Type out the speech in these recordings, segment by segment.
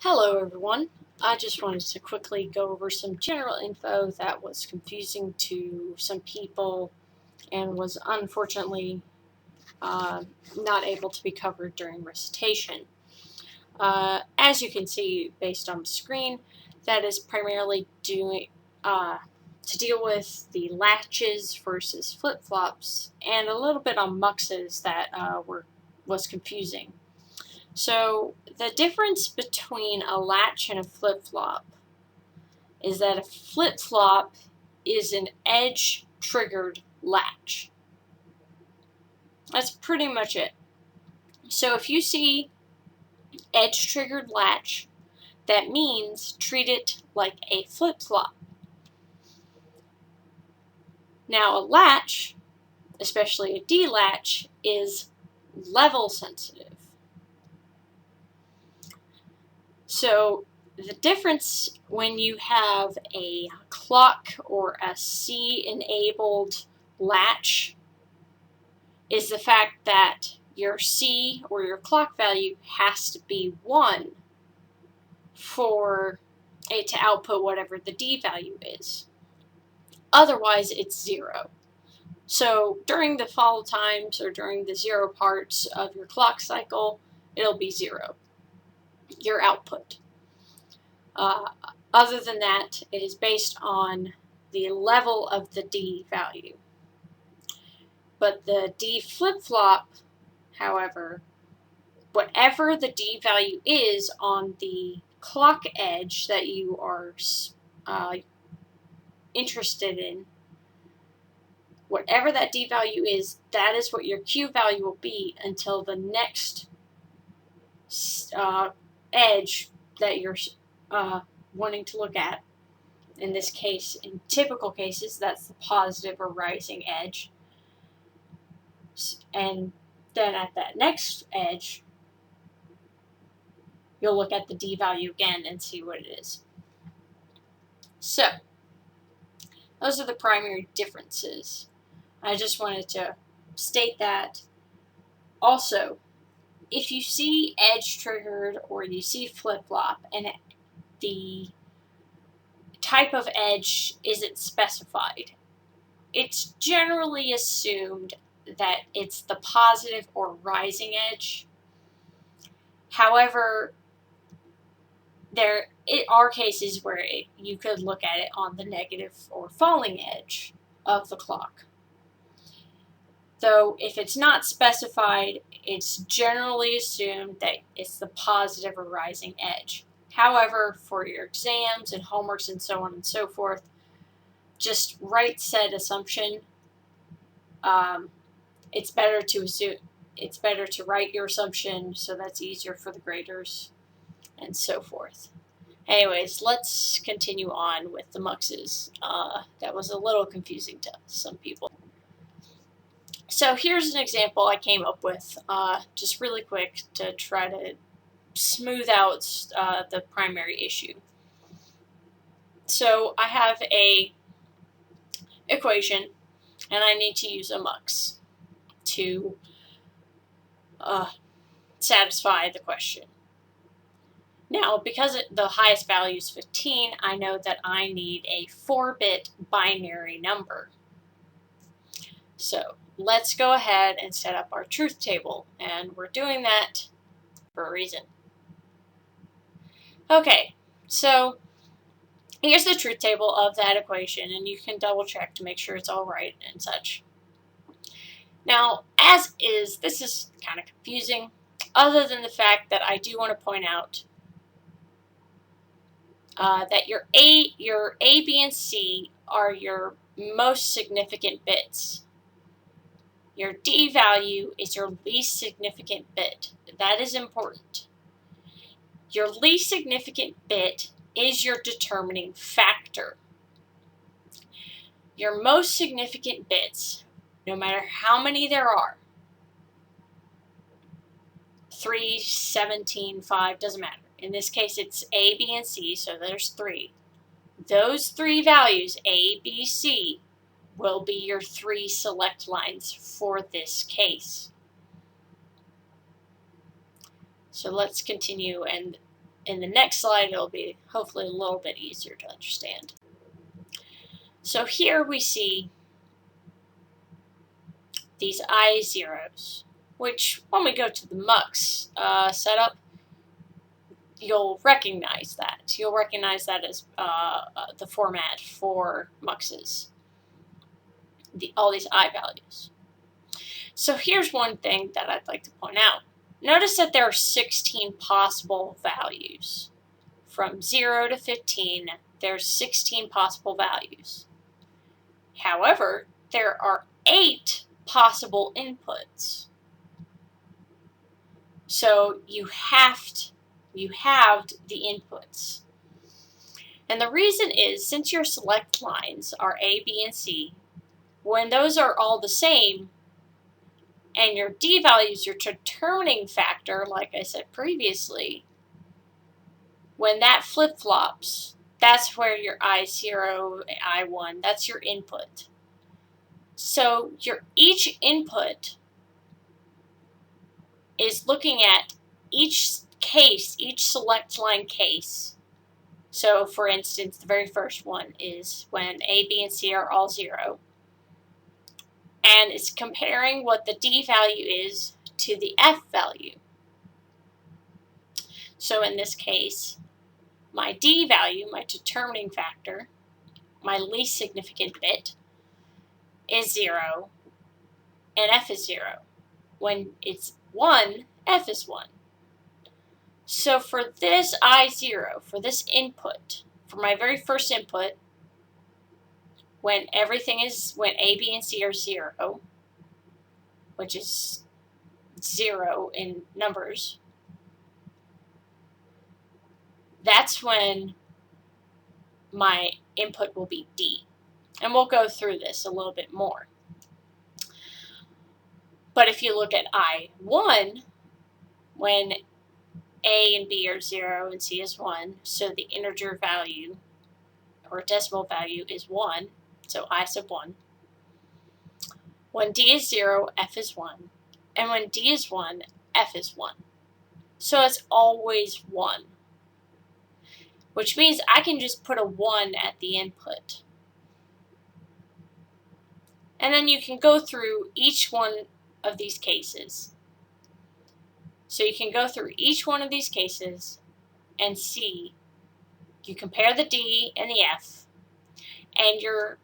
Hello everyone. I just wanted to quickly go over some general info that was confusing to some people and was unfortunately not able to be covered during recitation. As you can see based on the screen, that is primarily to deal with the latches versus flip-flops and a little bit on MUXes that was confusing. So the difference between a latch and a flip-flop is that a flip-flop is an edge-triggered latch. That's pretty much it. So if you see edge-triggered latch, that means treat it like a flip-flop. Now a latch, especially a D-latch, is level sensitive. So the difference when you have a clock or a C-enabled latch is the fact that your C or your clock value has to be 1 for it to output whatever the D value is. Otherwise, it's 0. So during the fall times or during the 0 parts of your clock cycle, it'll be 0, your output. Other than that, it is based on the level of the D value. But the D flip-flop, however, whatever the D value is on the clock edge that you are interested in, whatever that D value is, that is what your Q value will be until the next edge that you're wanting to look at. In this case, in typical cases, that's the positive or rising edge. And then at that next edge, you'll look at the D value again and see what it is. So, those are the primary differences. I just wanted to state that. Also, if you see edge triggered or you see flip-flop and the type of edge isn't specified, it's generally assumed that it's the positive or rising edge. However, there are cases where you could look at it on the negative or falling edge of the clock. Though if it's not specified, it's generally assumed that it's the positive or rising edge. However, for your exams and homeworks and so on and so forth, just write said assumption. It's better to write your assumption so that's easier for the graders and so forth. Anyways, let's continue on with the MUXes. That was a little confusing to some people. So here's an example I came up with, just really quick to try to smooth out the primary issue. So I have a equation, and I need to use a MUX to satisfy the question. Now, because the highest value is 15, I know that I need a 4-bit binary number. So let's go ahead and set up our truth table, and we're doing that for a reason. Okay, so here's the truth table of that equation, and you can double check to make sure it's all right and such. Now, as is, this is kind of confusing, other than the fact that I do want to point out that your A, B, and C are your most significant bits. Your D value is your least significant bit. That is important. Your least significant bit is your determining factor. Your most significant bits, no matter how many there are, 3, 17, 5, doesn't matter. In this case, it's A, B, and C, so there's 3. Those 3 values, A, B, C, will be your 3 select lines for this case. So let's continue and in the next slide, it'll be hopefully a little bit easier to understand. So here we see these I0s, which when we go to the MUX setup, you'll recognize that. You'll recognize that as the format for MUXes, all these I values. So here's one thing that I'd like to point out. Notice that there are 16 possible values. From 0 to 15, there's 16 possible values. However, there are 8 possible inputs. So you have the inputs. And the reason is, since your select lines are A, B, and C, when those are all the same, and your D value is your determining factor, like I said previously, when that flip-flops, that's where your I0, I1, that's your input. So each input is looking at each case, each select line case. So for instance, the very first one is when A, B, and C are all 0. And it's comparing what the D value is to the F value. So in this case, my D value, my determining factor, my least significant bit, is 0, and F is 0. When it's 1, F is 1. So for this I0, for this input, for my very first input, when A, B, and C are 0, which is 0 in numbers, that's when my input will be D. And we'll go through this a little bit more. But if you look at I1, when A and B are 0 and C is 1, so the integer value or decimal value is 1, so I sub 1. When D is 0, F is 1. And when D is 1, F is 1. So it's always 1. Which means I can just put a 1 at the input. And then you can go through each one of these cases. So you can go through each one of these cases and see, you compare the D and the F, and your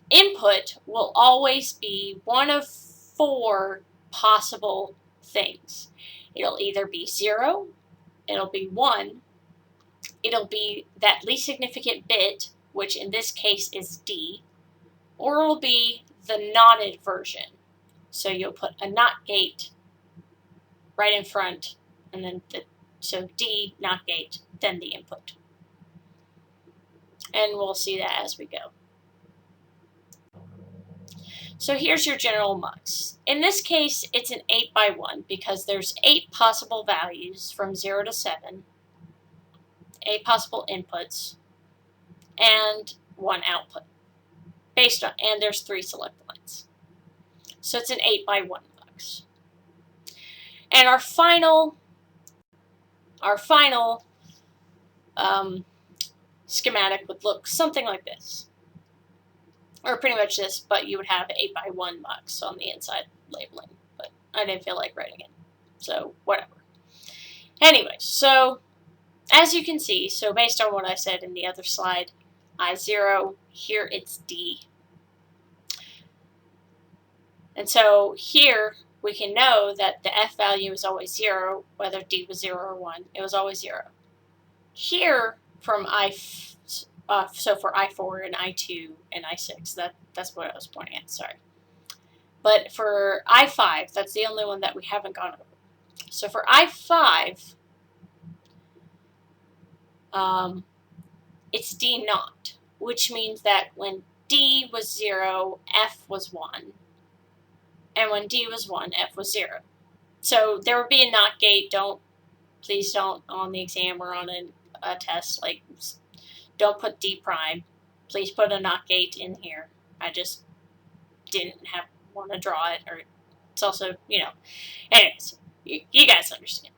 input will always be one of 4 possible things. It'll either be 0, it'll be 1, it'll be that least significant bit, which in this case is D, or it'll be the knotted version. So you'll put a NOT gate right in front, and then so D, NOT gate, then the input. And we'll see that as we go. So here's your general MUX. In this case, it's an 8x1 because there's 8 possible values from 0 to 7, 8 possible inputs, and 1 output. And there's 3 select lines. So it's an 8x1 MUX. And our final schematic would look something like this. Or pretty much this, but you would have 8x1 MUX on the inside labeling. But I didn't feel like writing it. So, whatever. Anyway, so as you can see, so based on what I said in the other slide, I0, here it's D. And so here we can know that the F value is always 0, whether D was 0 or 1. It was always 0. Here, from so for I4 and I2 and I6, that's what I was pointing at, sorry. But for I5, that's the only one that we haven't gone over. So for I5, it's D naught, which means that when D was 0, F was 1. And when D was 1, F was 0. So there would be a NOT gate. Please don't on the exam or on a test, like, don't put D prime. Please put a NOT gate in here. I just didn't want to draw it, or it's also, anyways, you guys understand.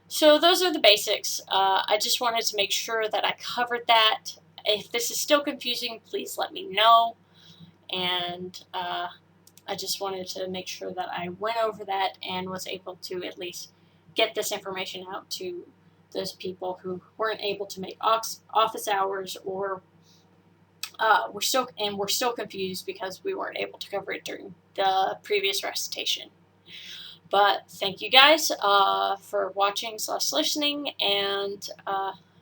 So those are the basics. I just wanted to make sure that I covered that. If this is still confusing, please let me know. And I just wanted to make sure that I went over that and was able to at least get this information out to those people who weren't able to make office hours, or we're still confused because we weren't able to cover it during the previous recitation. But thank you guys for watching / listening, and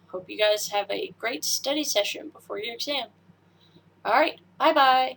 hope you guys have a great study session before your exam. All right, bye bye.